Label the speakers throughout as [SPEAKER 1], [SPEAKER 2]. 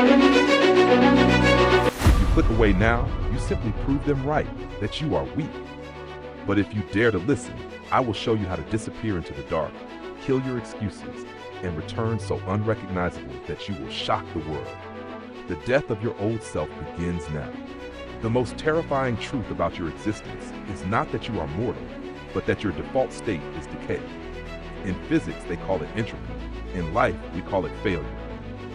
[SPEAKER 1] If you click away now, you simply prove them right, that you are weak. But if you dare to listen, I will show you how to disappear into the dark, kill your excuses, and return so unrecognizable that you will shock the world. The death of your old self begins now. The most terrifying truth about your existence is not that you are mortal, but that your default state is decay. In physics, they call it entropy. In life, we call it failure.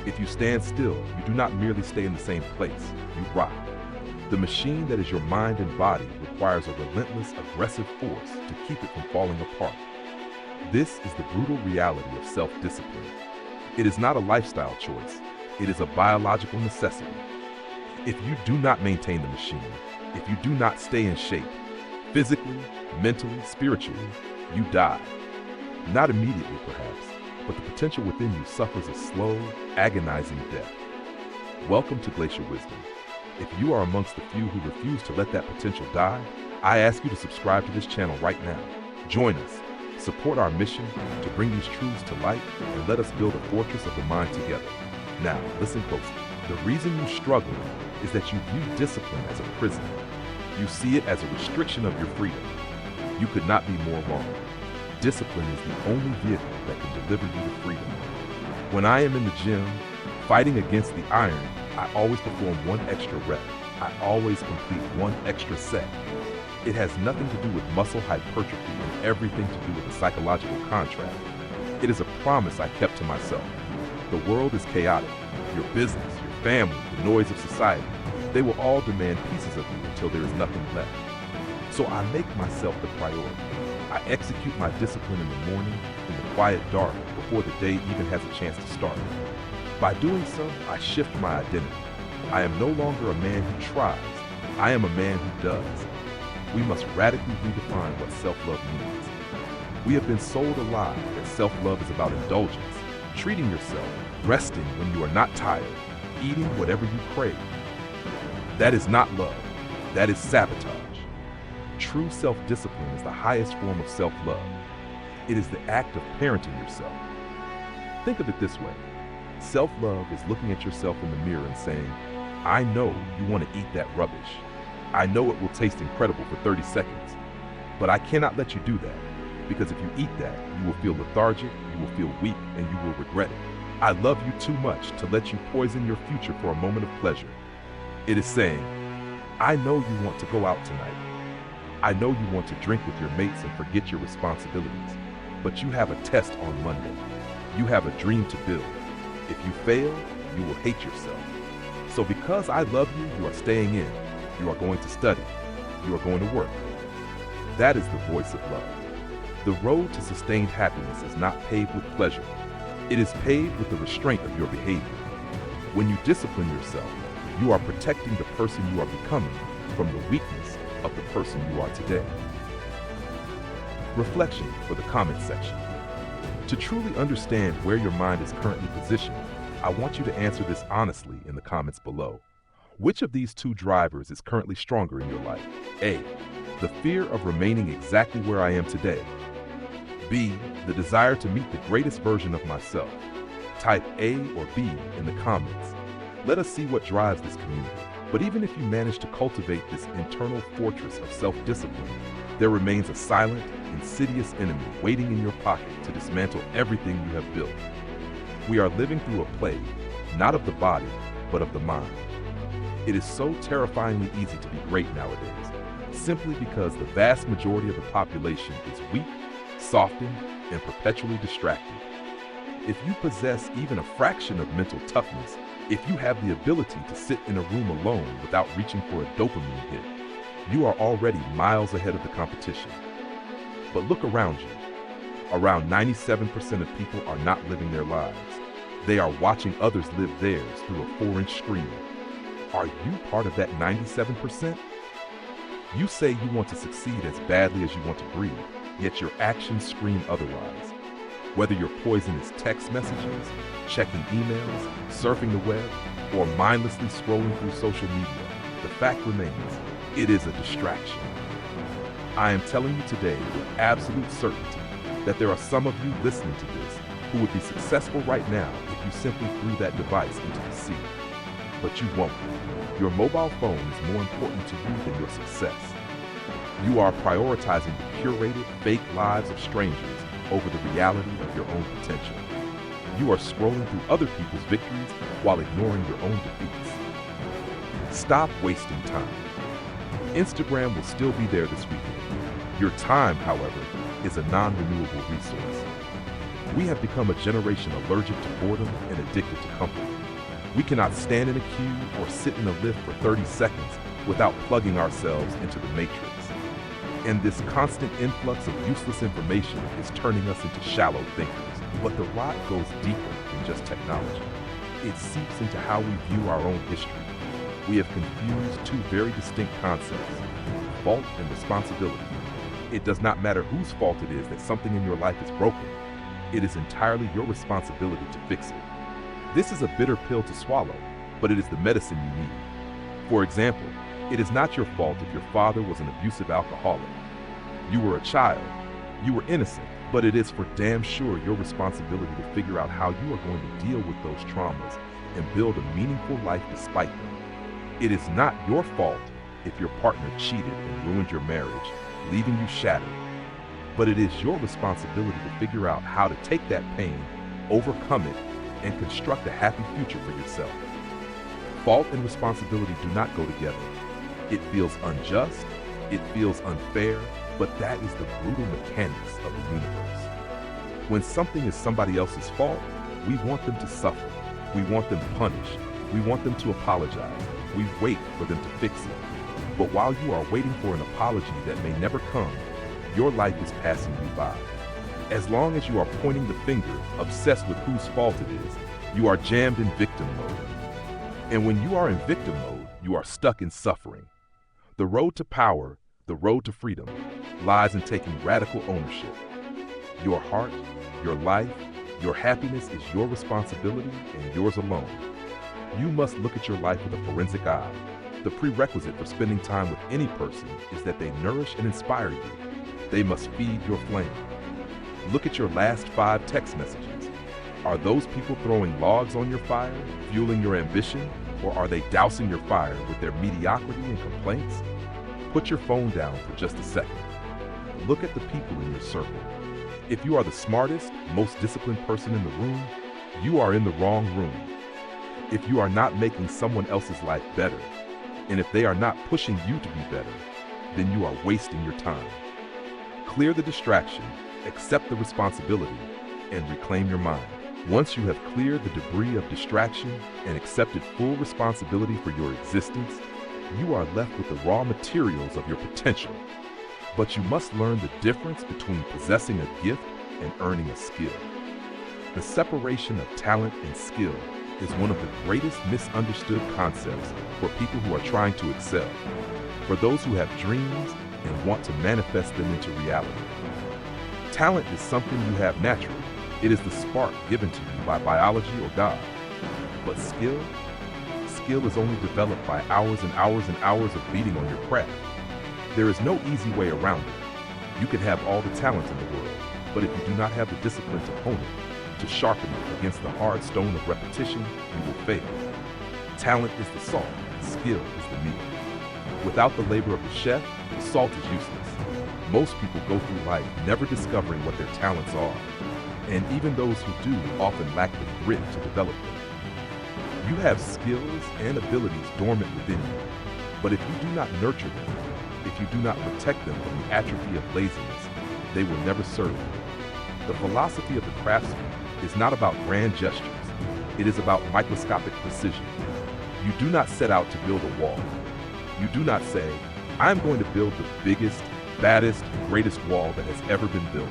[SPEAKER 1] If you stand still, you do not merely stay in the same place, you rot. The machine that is your mind and body requires a relentless, aggressive force to keep it from falling apart. This is the brutal reality of self-discipline. It is not a lifestyle choice, it is a biological necessity. If you do not maintain the machine, if you do not stay in shape, physically, mentally, spiritually, you die. Not immediately, perhaps, but the potential within you suffers a slow, agonizing death. Welcome to Glacier Wisdom. If you are amongst the few who refuse to let that potential die, I ask you to subscribe to this channel right now. Join us, support our mission to bring these truths to light, and let us build a fortress of the mind together. Now, listen closely. The reason you struggle is that you view discipline as a prison. You see it as a restriction of your freedom. You could not be more wrong. Discipline is the only vehicle that can deliver you to freedom. When I am in the gym, fighting against the iron, I always perform one extra rep. I always complete one extra set. It has nothing to do with muscle hypertrophy and everything to do with a psychological contract. It is a promise I kept to myself. The world is chaotic. Your business, your family, the noise of society, they will all demand pieces of you until there is nothing left. So I make myself the priority. I execute my discipline in the morning, in the quiet dark, before the day even has a chance to start. By doing so, I shift my identity. I am no longer a man who tries. I am a man who does. We must radically redefine what self-love means. We have been sold a lie that self-love is about indulgence, treating yourself, resting when you are not tired, eating whatever you crave. That is not love. That is sabotage. True self-discipline is the highest form of self-love. It is the act of parenting yourself. Think of it this way. Self-love is looking at yourself in the mirror and saying, I know you want to eat that rubbish. I know it will taste incredible for 30 seconds, but I cannot let you do that, because if you eat that, you will feel lethargic, you will feel weak, and you will regret it. I love you too much to let you poison your future for a moment of pleasure. It is saying, I know you want to go out tonight. I know you want to drink with your mates and forget your responsibilities, but you have a test on Monday. You have a dream to build. If you fail, you will hate yourself. So because I love you, you are staying in. You are going to study. You are going to work. That is the voice of love. The road to sustained happiness is not paved with pleasure. It is paved with the restraint of your behavior. When you discipline yourself, you are protecting the person you are becoming from the weakness of the person you are today. Reflection for the comment section. To truly understand where your mind is currently positioned, I want you to answer this honestly in the comments below. Which of these two drivers is currently stronger in your life? A, the fear of remaining exactly where I am today. B, the desire to meet the greatest version of myself. Type A or B in the comments. Let us see what drives this community. But even if you manage to cultivate this internal fortress of self-discipline, there remains a silent, insidious enemy waiting in your pocket to dismantle everything you have built. We are living through a plague, not of the body, but of the mind. It is so terrifyingly easy to be great nowadays, simply because the vast majority of the population is weak, softened, and perpetually distracted. If you possess even a fraction of mental toughness, if you have the ability to sit in a room alone without reaching for a dopamine hit, you are already miles ahead of the competition. But look around you. Around 97% of people are not living their lives. They are watching others live theirs through a 4-inch screen. Are you part of that 97%? You say you want to succeed as badly as you want to breathe, yet your actions scream otherwise. Whether your poison is text messages, checking emails, surfing the web, or mindlessly scrolling through social media, the fact remains, it is a distraction. I am telling you today with absolute certainty that there are some of you listening to this who would be successful right now if you simply threw that device into the sea. but you won't. Your mobile phone is more important to you than your success. You are prioritizing the curated, fake lives of strangers over the reality of your own potential. You are scrolling through other people's victories while ignoring your own defeats. Stop wasting time. Instagram will still be there this weekend. Your time, however, is a non-renewable resource. We have become a generation allergic to boredom and addicted to comfort. We cannot stand in a queue or sit in a lift for 30 seconds without plugging ourselves into the matrix. And this constant influx of useless information is turning us into shallow thinkers. But the rot goes deeper than just technology. It seeps into how we view our own history. We have confused two very distinct concepts, fault and responsibility. It does not matter whose fault it is that something in your life is broken. It is entirely your responsibility to fix it. This is a bitter pill to swallow, but it is the medicine you need. For example, it is not your fault if your father was an abusive alcoholic. You were a child. You were innocent, but it is for damn sure your responsibility to figure out how you are going to deal with those traumas and build a meaningful life despite them. It is not your fault if your partner cheated and ruined your marriage, leaving you shattered. But it is your responsibility to figure out how to take that pain, overcome it, and construct a happy future for yourself. Fault and responsibility do not go together. It feels unjust, it feels unfair, but that is the brutal mechanics of the universe. When something is somebody else's fault, we want them to suffer. We want them punished. We want them to apologize. We wait for them to fix it. But while you are waiting for an apology that may never come, your life is passing you by. As long as you are pointing the finger, obsessed with whose fault it is, you are jammed in victim mode. And when you are in victim mode, you are stuck in suffering. The road to power, the road to freedom, lies in taking radical ownership. Your heart, your life, your happiness is your responsibility and yours alone. You must look at your life with a forensic eye. The prerequisite for spending time with any person is that they nourish and inspire you. They must feed your flame. Look at your last 5 text messages. Are those people throwing logs on your fire, fueling your ambition, or are they dousing your fire with their mediocrity and complaints? Put your phone down for just a second. Look at the people in your circle. If you are the smartest, most disciplined person in the room, you are in the wrong room. If you are not making someone else's life better, and if they are not pushing you to be better, then you are wasting your time. Clear the distraction, accept the responsibility, and reclaim your mind. Once you have cleared the debris of distraction and accepted full responsibility for your existence, you are left with the raw materials of your potential. But you must learn the difference between possessing a gift and earning a skill. The separation of talent and skill is one of the greatest misunderstood concepts for people who are trying to excel, for those who have dreams and want to manifest them into reality. Talent is something you have naturally. It is the spark given to you by biology or God. But skill is only developed by hours and hours and hours of beating on your craft. There is no easy way around it. You can have all the talent in the world, but if you do not have the discipline to hone it, to sharpen it against the hard stone of repetition, you will fail. Talent is the salt, skill is the meal. Without the labor of the chef, the salt is useless. Most people go through life never discovering what their talents are, and even those who do often lack the grit to develop them. You have skills and abilities dormant within you, but if you do not nurture them, if you do not protect them from the atrophy of laziness, they will never serve you. The philosophy of the craftsman is not about grand gestures. It is about microscopic precision. You do not set out to build a wall. You do not say, I'm going to build the biggest, baddest, greatest wall that has ever been built.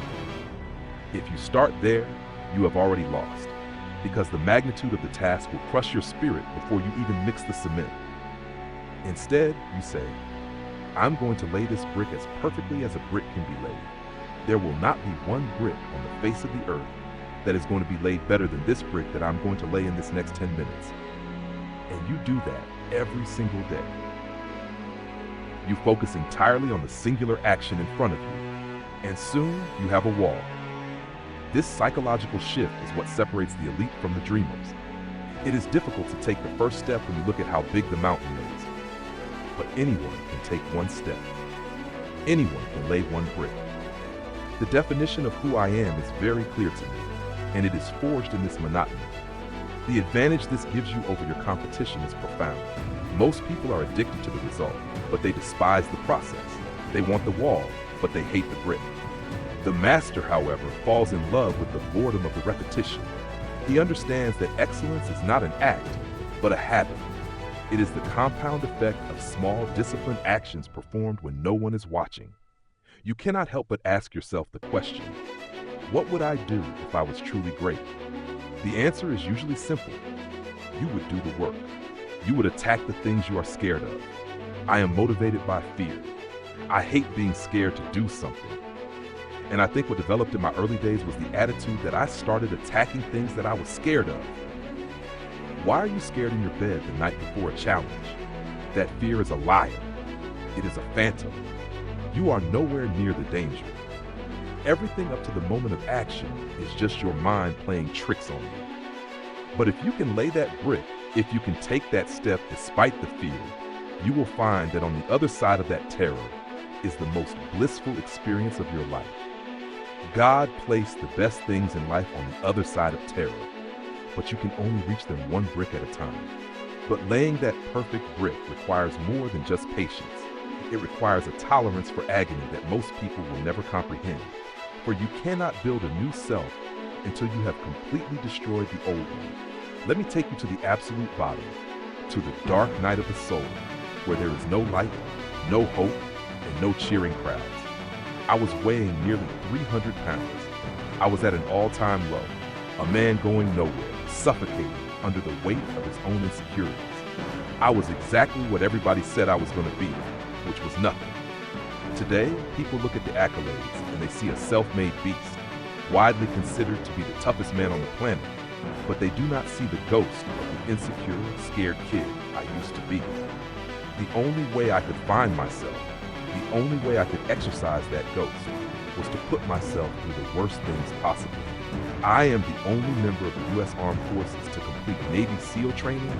[SPEAKER 1] If you start there, you have already lost, because the magnitude of the task will crush your spirit before you even mix the cement. Instead, you say, I'm going to lay this brick as perfectly as a brick can be laid. There will not be one brick on the face of the earth that is going to be laid better than this brick that I'm going to lay in this next 10 minutes. And you do that every single day. You focus entirely on the singular action in front of you, and soon you have a wall. This psychological shift is what separates the elite from the dreamers. It is difficult to take the first step when you look at how big the mountain is. But anyone can take one step. Anyone can lay one brick. The definition of who I am is very clear to me, and it is forged in this monotony. The advantage this gives you over your competition is profound. Most people are addicted to the result, but they despise the process. They want the wall, but they hate the brick. The master, however, falls in love with the boredom of the repetition. He understands that excellence is not an act, but a habit. It is the compound effect of small, disciplined actions performed when no one is watching. You cannot help but ask yourself the question, what would I do if I was truly great? The answer is usually simple. You would do the work. You would attack the things you are scared of. I am motivated by fear. I hate being scared to do something. And I think what developed in my early days was the attitude that I started attacking things that I was scared of. Why are you scared in your bed the night before a challenge? That fear is a liar. It is a phantom. You are nowhere near the danger. Everything up to the moment of action is just your mind playing tricks on you. But if you can lay that brick, if you can take that step despite the fear, you will find that on the other side of that terror is the most blissful experience of your life. God placed the best things in life on the other side of terror, but you can only reach them one brick at a time. But laying that perfect brick requires more than just patience. It requires a tolerance for agony that most people will never comprehend. For you cannot build a new self until you have completely destroyed the old one. Let me take you to the absolute bottom, to the dark night of the soul, where there is no light, no hope, and no cheering crowds. I was weighing nearly 300 pounds. I was at an all-time low, a man going nowhere, suffocating under the weight of his own insecurities. I was exactly what everybody said I was going to be, which was nothing. Today, people look at the accolades and they see a self-made beast, widely considered to be the toughest man on the planet, but they do not see the ghost of the insecure, scared kid I used to be. The only way I could find myself, the only way I could exercise that ghost, was to put myself through the worst things possible. I am the only member of the U.S. Armed Forces to complete Navy SEAL training,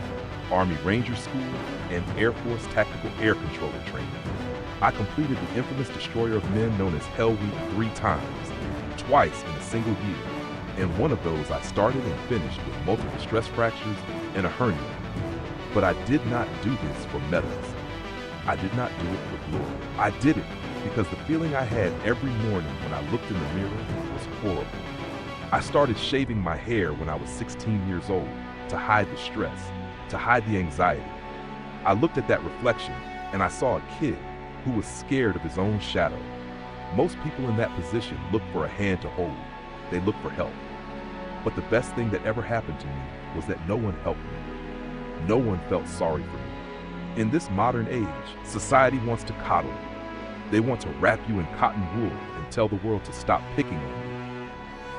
[SPEAKER 1] Army Ranger School, and Air Force Tactical Air Controller training. I completed the infamous Destroyer of Men known as Hell Week 3 times, twice in a single year, and one of those I started and finished with multiple stress fractures and a hernia. But I did not do this for medals. I did not do it for glory. I did it because the feeling I had every morning when I looked in the mirror was horrible. I started shaving my hair when I was 16 years old to hide the stress, to hide the anxiety. I looked at that reflection and I saw a kid who was scared of his own shadow. Most people in that position look for a hand to hold. They look for help. But the best thing that ever happened to me was that no one helped me. No one felt sorry for me. In this modern age, society wants to coddle you. They want to wrap you in cotton wool and tell the world to stop picking on you.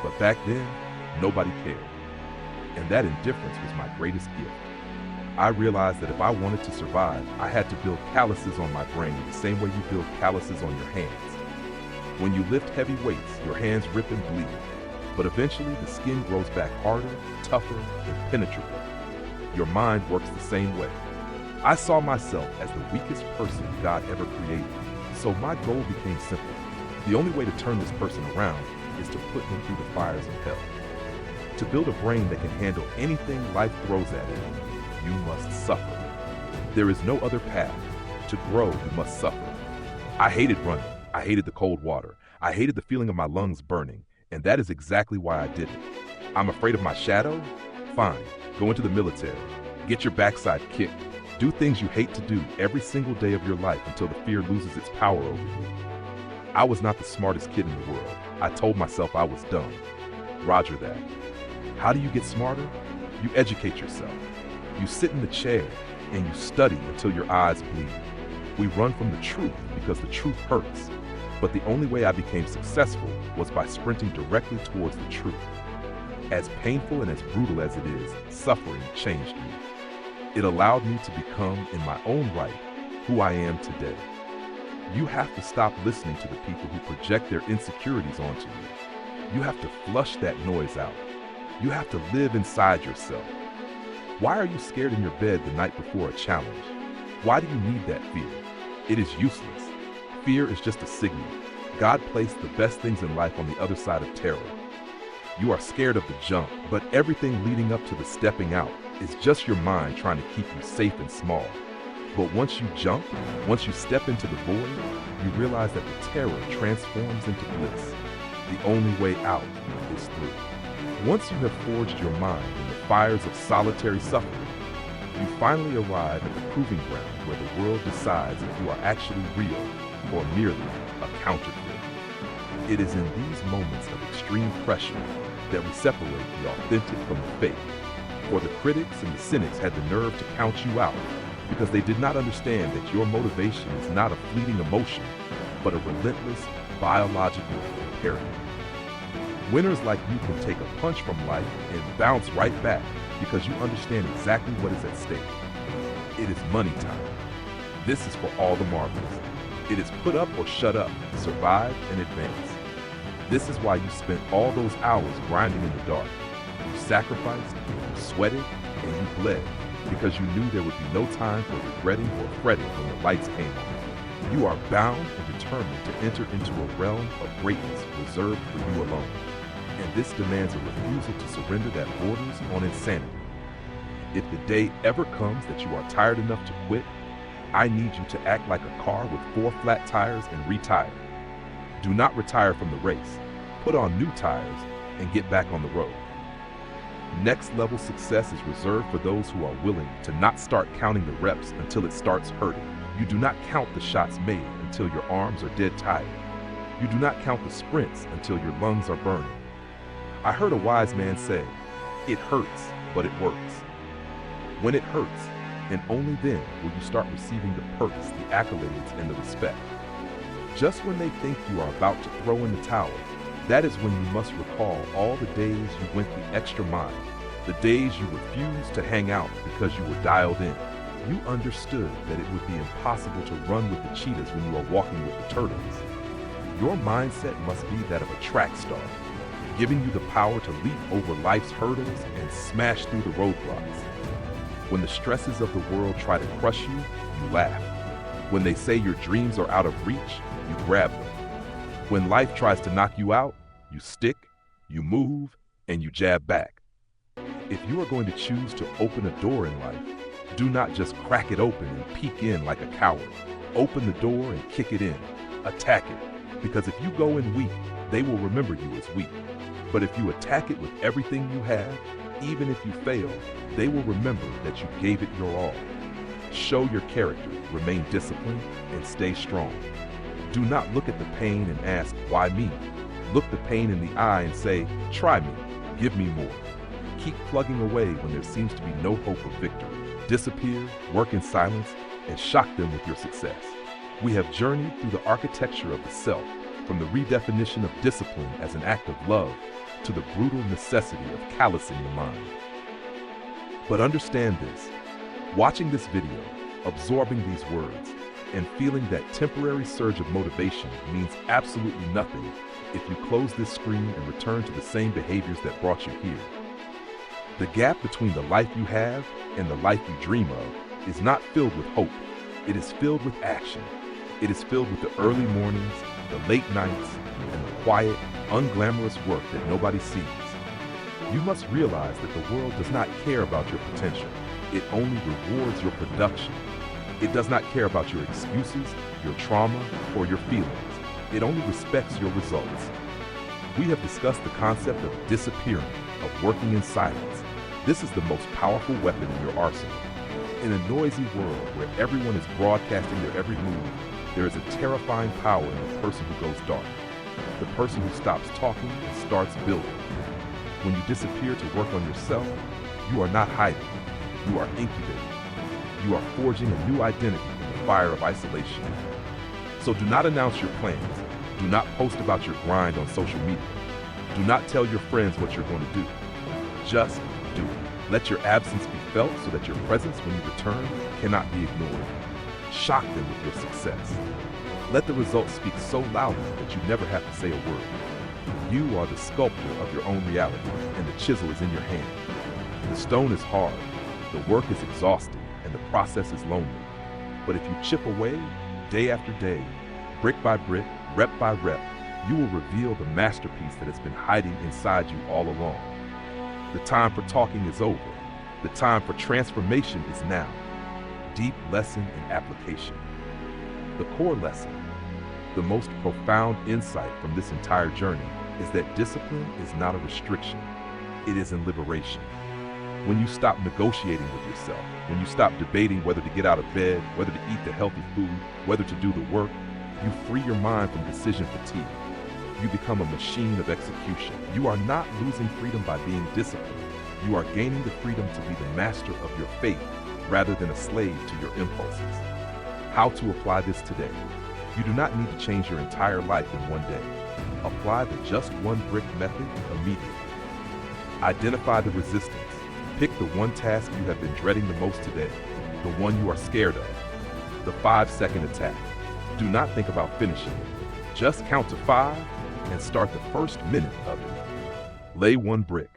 [SPEAKER 1] But back then, nobody cared. And that indifference was my greatest gift. I realized that if I wanted to survive, I had to build calluses on my brain the same way you build calluses on your hands. When you lift heavy weights, your hands rip and bleed. But eventually, the skin grows back harder, tougher, impenetrable. Your mind works the same way. I saw myself as the weakest person God ever created, so my goal became simple. The only way to turn this person around is to put him through the fires of hell. To build a brain that can handle anything life throws at it, you must suffer. There is no other path. To grow, you must suffer. I hated running. I hated the cold water. I hated the feeling of my lungs burning, and that is exactly why I did it. I'm afraid of my shadow? Fine, go into the military. Get your backside kicked. Do things you hate to do every single day of your life until the fear loses its power over you. I was not the smartest kid in the world. I told myself I was dumb. Roger that. How do you get smarter? You educate yourself. You sit in the chair and you study until your eyes bleed. We run from the truth because the truth hurts. But the only way I became successful was by sprinting directly towards the truth. As painful and as brutal as it is, suffering changed me. It allowed me to become, in my own right, who I am today. You have to stop listening to the people who project their insecurities onto you. You have to flush that noise out. You have to live inside yourself. Why are you scared in your bed the night before a challenge? Why do you need that fear? It is useless. Fear is just a signal. God placed the best things in life on the other side of terror. You are scared of the jump, but everything leading up to the stepping out is just your mind trying to keep you safe and small. But once you jump, once you step into the void, you realize that the terror transforms into bliss. The only way out is through. Once you have forged your mind in the fires of solitary suffering, you finally arrive at the proving ground where the world decides if you are actually real or merely a counterfeit. It is in these moments of extreme pressure that we separate the authentic from the fake. For the critics and the cynics had the nerve to count you out because they did not understand that your motivation is not a fleeting emotion, but a relentless biological imperative. Winners like you can take a punch from life and bounce right back because you understand exactly what is at stake. It is money time. This is for all the marbles. It is put up or shut up, survive and advance. This is why you spent all those hours grinding in the dark. You sacrificed, you sweated, and you bled because you knew there would be no time for regretting or fretting when the lights came on. You are bound and determined to enter into a realm of greatness reserved for you alone. And this demands a refusal to surrender that borders on insanity. If the day ever comes that you are tired enough to quit, I need you to act like a car with 4 flat tires and retire. Do not retire from the race. Put on new tires and get back on the road. Next level success is reserved for those who are willing to not start counting the reps until it starts hurting. You do not count the shots made until your arms are dead tired. You do not count the sprints until your lungs are burning. I heard a wise man say, "It hurts, but it works." When it hurts, and only then will you start receiving the perks, the accolades, and the respect. Just when they think you are about to throw in the towel, that is when you must recall all the days you went the extra mile, the days you refused to hang out because you were dialed in. You understood that it would be impossible to run with the cheetahs when you are walking with the turtles. Your mindset must be that of a track star, giving you the power to leap over life's hurdles and smash through the roadblocks. When the stresses of the world try to crush you, you laugh. When they say your dreams are out of reach, you grab them. When life tries to knock you out, you stick, you move, and you jab back. If you are going to choose to open a door in life, do not just crack it open and peek in like a coward. Open the door and kick it in. Attack it. Because if you go in weak, they will remember you as weak. But if you attack it with everything you have, even if you fail, they will remember that you gave it your all. Show your character, remain disciplined, and stay strong. Do not look at the pain and ask, "Why me?" Look the pain in the eye and say, "Try me, give me more." Keep plugging away when there seems to be no hope of victory. Disappear, work in silence, and shock them with your success. We have journeyed through the architecture of the self, from the redefinition of discipline as an act of love to the brutal necessity of callousing the mind. But understand this, watching this video, absorbing these words, and feeling that temporary surge of motivation means absolutely nothing if you close this screen and return to the same behaviors that brought you here. The gap between the life you have and the life you dream of is not filled with hope. It is filled with action. It is filled with the early mornings, the late nights, and the quiet, unglamorous work that nobody sees. You must realize that the world does not care about your potential. It only rewards your production. It does not care about your excuses, your trauma, or your feelings. It only respects your results. We have discussed the concept of disappearing, of working in silence. This is the most powerful weapon in your arsenal. In a noisy world where everyone is broadcasting their every move, there is a terrifying power in the person who goes dark. The person who stops talking and starts building. When you disappear to work on yourself, you are not hiding. You are incubating. You are forging a new identity in the fire of isolation. So do not announce your plans. Do not post about your grind on social media. Do not tell your friends what you're going to do. Just do it. Let your absence be felt so that your presence when you return cannot be ignored. Shock them with your success. Let the results speak so loudly that you never have to say a word. You are the sculptor of your own reality, and the chisel is in your hand. The stone is hard, The work is exhausting and the process is lonely. But if you chip away, day after day, brick by brick, rep by rep, you will reveal the masterpiece that has been hiding inside you all along. The time for talking is over. The time for transformation is now. Deep lesson and application. The core lesson, the most profound insight from this entire journey, is that discipline is not a restriction. It is in liberation. When you stop negotiating with yourself, when you stop debating whether to get out of bed, whether to eat the healthy food, whether to do the work, you free your mind from decision fatigue. You become a machine of execution. You are not losing freedom by being disciplined. You are gaining the freedom to be the master of your fate rather than a slave to your impulses. How to apply this today? You do not need to change your entire life in one day. Apply the just one brick method immediately. Identify the resistance. Pick the one task you have been dreading the most today, the one you are scared of, the 5-second attack. Do not think about finishing it. Just count to 5 and start the first minute of it. Lay one brick.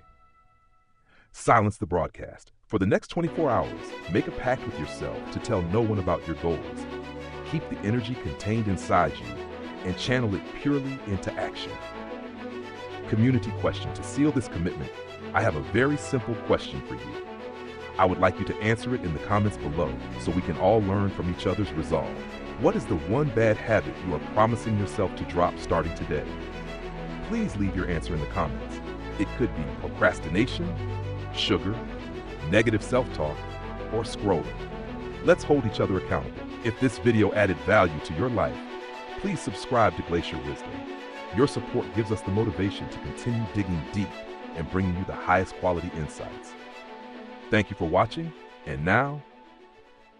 [SPEAKER 1] Silence the broadcast. For the next 24 hours, make a pact with yourself to tell no one about your goals. Keep the energy contained inside you and channel it purely into action. Community question. To seal this commitment, I have a very simple question for you. I would like you to answer it in the comments below so we can all learn from each other's resolve. What is the one bad habit you are promising yourself to drop starting today? Please leave your answer in the comments. It could be procrastination, sugar, negative self-talk, or scrolling. Let's hold each other accountable. If this video added value to your life, please subscribe to Glacier Wisdom. Your support gives us the motivation to continue digging deep and bringing you the highest quality insights. Thank you for watching, and now,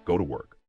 [SPEAKER 1] go to work.